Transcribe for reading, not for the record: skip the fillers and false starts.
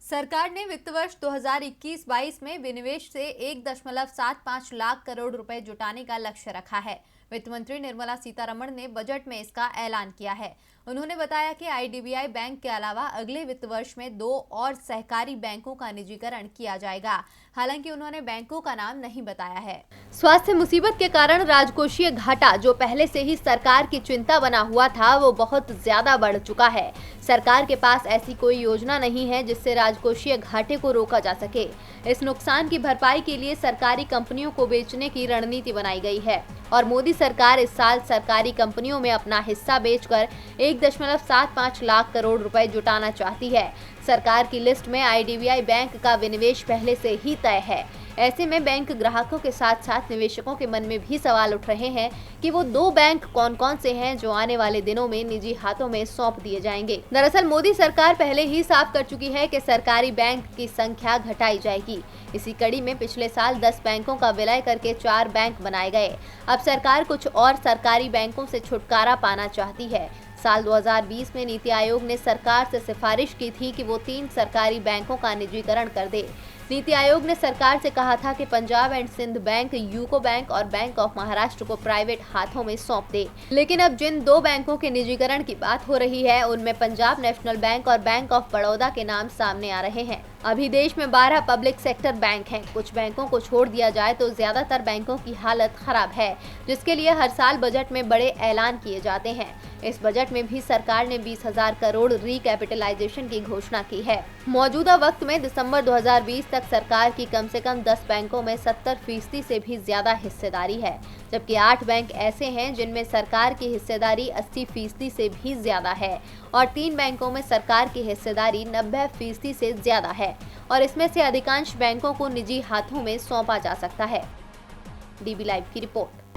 सरकार ने वित्त वर्ष 2021-22 में विनिवेश से 1.75 लाख करोड़ रुपए जुटाने का लक्ष्य रखा है। वित्त मंत्री निर्मला सीतारमण ने बजट में इसका ऐलान किया है। उन्होंने बताया कि आईडीबीआई बैंक के अलावा अगले वित्त वर्ष में 2 और सहकारी बैंकों का निजीकरण किया जाएगा। हालांकि उन्होंने बैंकों का नाम नहीं बताया है। स्वास्थ्य मुसीबत के कारण राजकोषीय घाटा, जो पहले से ही सरकार की चिंता बना हुआ था, वो बहुत ज्यादा बढ़ चुका है। सरकार के पास ऐसी कोई योजना नहीं है जिससे राजकोषीय घाटे को रोका जा सके। इस नुकसान की भरपाई के लिए सरकारी कंपनियों को बेचने की रणनीति बनाई गई है और मोदी सरकार इस साल सरकारी कंपनियों में अपना हिस्सा बेचकर 1.75 लाख करोड़ रुपए जुटाना चाहती है। सरकार की लिस्ट में आईडीबीआई बैंक का विनिवेश पहले से ही तय है। ऐसे में बैंक ग्राहकों के साथ साथ निवेशकों के मन में भी सवाल उठ रहे हैं कि वो 2 बैंक कौन कौन से हैं जो आने वाले दिनों में निजी हाथों में सौंप दिए जाएंगे। दरअसल मोदी सरकार पहले ही साफ कर चुकी है कि सरकारी बैंक की संख्या घटाई जाएगी। इसी कड़ी में पिछले साल 10 बैंकों का विलय करके 4 बैंक बनाए गए। अब सरकार कुछ और सरकारी बैंकों से छुटकारा पाना चाहती है। साल 2020 में नीति आयोग ने सरकार से सिफारिश की थी कि वो 3 सरकारी बैंकों का निजीकरण कर दे। नीति आयोग ने सरकार से कहा था कि Punjab and Sind bank, UCO bank और बैंक ऑफ महाराष्ट्र को प्राइवेट हाथों में सौंप दे। लेकिन अब जिन 2 बैंकों के निजीकरण की बात हो रही है, उनमें पंजाब नेशनल बैंक और बैंक ऑफ बड़ौदा के नाम सामने आ रहे हैं। अभी देश में 12 पब्लिक सेक्टर बैंक हैं। कुछ बैंकों को छोड़ दिया जाए तो ज्यादातर बैंकों की हालत खराब है, जिसके लिए हर साल बजट में बड़े ऐलान किए जाते हैं। इस बजट में भी सरकार ने 20,000 करोड़ रिकैपिटलाइजेशन की घोषणा की है। मौजूदा वक्त में दिसंबर 2020 तक सरकार की कम से कम 10 बैंकों में 70% से भी ज्यादा हिस्सेदारी है, जबकि 8 बैंक ऐसे हैं जिनमें सरकार की हिस्सेदारी 80% से भी ज्यादा है और 3 बैंकों में सरकार की हिस्सेदारी 90% से ज्यादा है और इसमें से अधिकांश बैंकों को निजी हाथों में सौंपा जा सकता है। डीबी लाइव की रिपोर्ट।